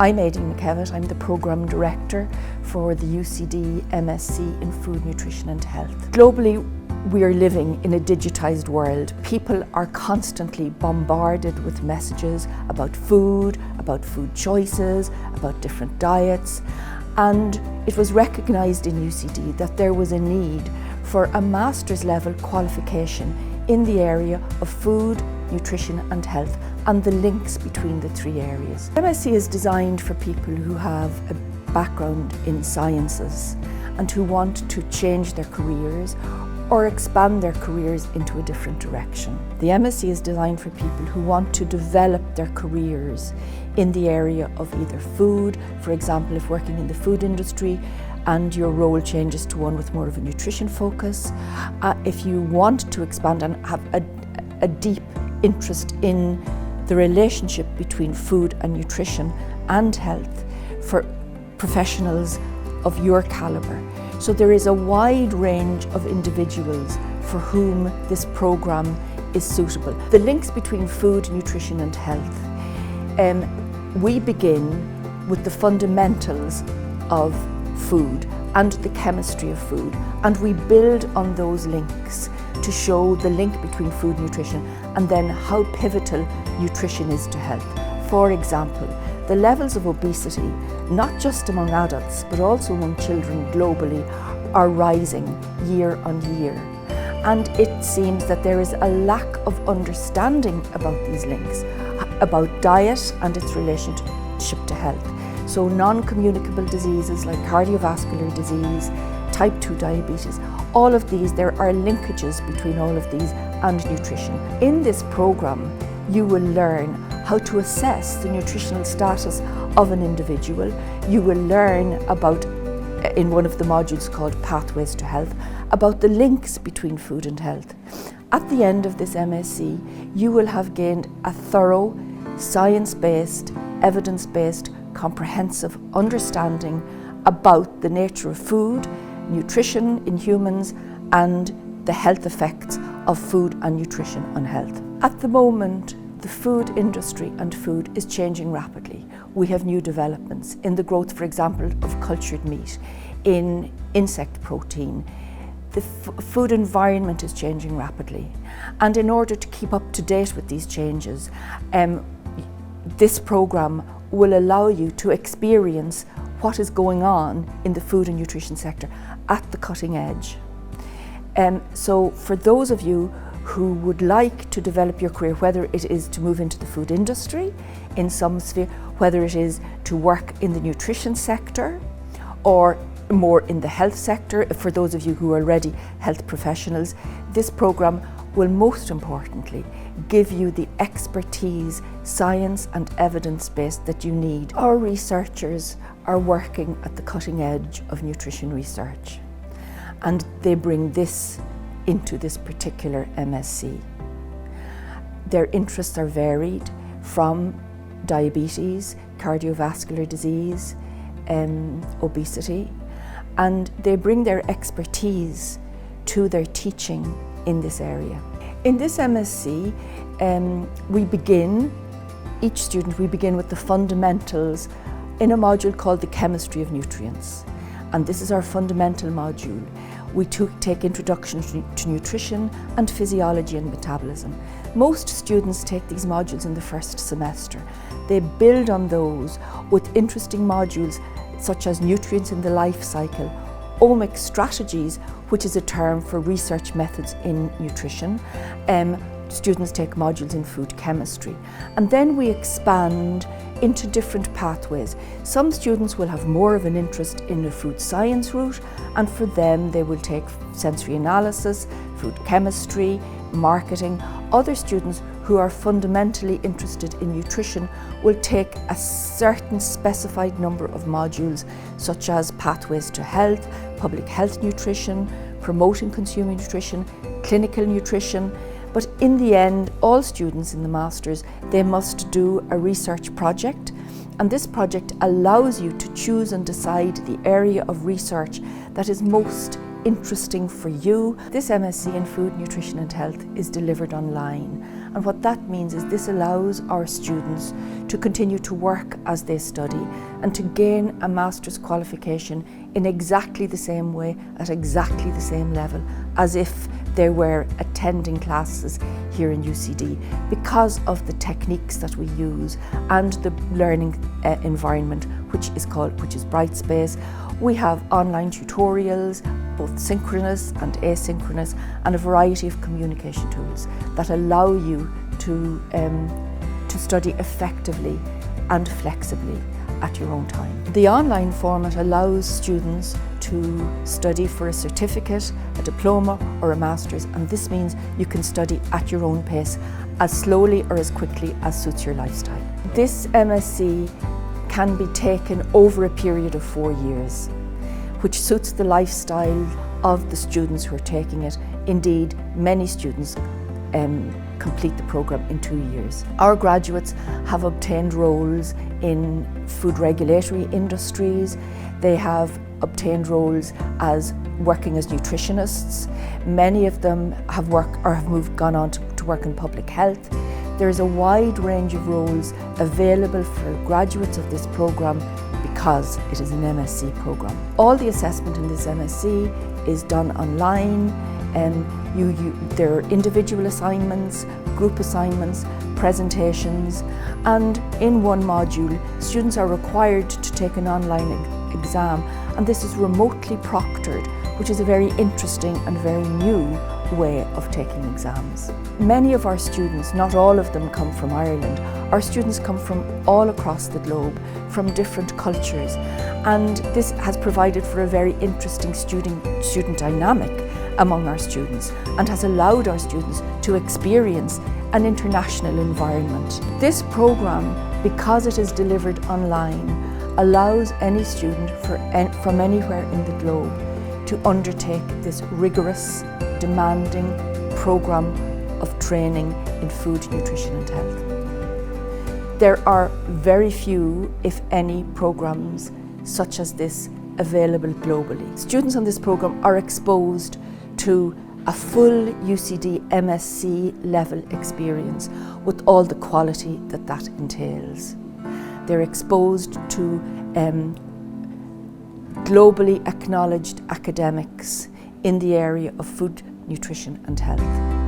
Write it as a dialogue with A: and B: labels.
A: I'm Aideen McKevitt. I'm the Programme Director for the UCD Msc in Food, Nutrition and Health. Globally, we are living in a digitised world. People are constantly bombarded with messages about food choices, about different diets, and it was recognised in UCD that there was a need for a master's level qualification in the area of food, nutrition and health, and the links between the three areas. MSc is designed for people who have a background in sciences and who want to change their careers or expand their careers into a different direction. The MSc is designed for people who want to develop their careers in the area of either food, for example, if working in the food industry and your role changes to one with more of a nutrition focus. If you want to expand and have a deep interest in the relationship between food and nutrition and health for professionals of your calibre. So there is a wide range of individuals for whom this programme is suitable. The links between food, nutrition and health. We begin with the fundamentals of food and the chemistry of food, and we build on those links to show the link between food and nutrition and then how pivotal nutrition is to health. For example, the levels of obesity, not just among adults but also among children globally, are rising year on year. And it seems that there is a lack of understanding about these links, about diet and its relationship to health. So non-communicable diseases like cardiovascular disease, type 2 diabetes, all of these, there are linkages between all of these and nutrition. In this programme, you will learn how to assess the nutritional status of an individual. You will learn about, in one of the modules called Pathways to Health, about the links between food and health. At the end of this MSc, you will have gained a thorough, science-based, evidence-based, comprehensive understanding about the nature of food, nutrition in humans, and the health effects of food and nutrition on health. At the moment, the food industry and food is changing rapidly. We have new developments in the growth, for example, of cultured meat, in insect protein. The food environment is changing rapidly. And in order to keep up to date with these changes, this programme will allow you to experience what is going on in the food and nutrition sector at the cutting edge. So for those of you who would like to develop your career, whether it is to move into the food industry in some sphere, whether it is to work in the nutrition sector or more in the health sector, for those of you who are already health professionals, this programme will most importantly give you the expertise, science and evidence-based that you need. Our researchers are working at the cutting edge of nutrition research, and they bring this into this particular MSc. Their interests are varied from diabetes, cardiovascular disease, obesity, and they bring their expertise to their teaching in this area. In this MSc, we begin with the fundamentals in a module called the Chemistry of Nutrients. And this is our fundamental module. We take introduction to nutrition and physiology and metabolism. Most students take these modules in the first semester. They build on those with interesting modules such as nutrients in the life cycle, omic strategies, which is a term for research methods in nutrition. Students take modules in food chemistry. And then we expand into different pathways. Some students will have more of an interest in the food science route, and for them they will take sensory analysis, food chemistry, marketing. Other students who are fundamentally interested in nutrition will take a certain specified number of modules such as Pathways to Health, Public Health Nutrition, Promoting Consumer Nutrition, Clinical Nutrition. But in the end, all students in the Masters, they must do a research project, and this project allows you to choose and decide the area of research that is most interesting for you. This MSc in Food, Nutrition and Health is delivered online, And what that means is this allows our students to continue to work as they study and to gain a master's qualification in exactly the same way, at exactly the same level, as if they were attending classes here in UCD, because of the techniques that we use and the learning environment, which is Brightspace. We have online tutorials, both synchronous and asynchronous, and a variety of communication tools that allow you to study effectively and flexibly at your own time. The online format allows students to study for a certificate, a diploma or a master's, and this means you can study at your own pace, as slowly or as quickly as suits your lifestyle. This MSc can be taken over a period of 4 years, which suits the lifestyle of the students who are taking it. Indeed, many students complete the programme in 2 years. Our graduates have obtained roles in food regulatory industries. They have obtained roles as working as nutritionists. Many of them have gone on to work in public health. There is a wide range of roles available for graduates of this programme because it is an MSc programme. All the assessment in this MSc is done online. There are individual assignments, group assignments, presentations, and in one module, students are required to take an online exam, and this is remotely proctored, which is a very interesting and very new way of taking exams. Many of our students, not all of them, come from Ireland. Our students come from all across the globe, from different cultures, and this has provided for a very interesting student dynamic among our students and has allowed our students to experience an international environment. This programme, because it is delivered online, allows any student from anywhere in the globe to undertake this rigorous, demanding programme of training in food, nutrition and health. There are very few, if any, programmes such as this available globally. Students on this programme are exposed to a full UCD Msc level experience with all the quality that entails. They're exposed to globally acknowledged academics in the area of food, nutrition and health.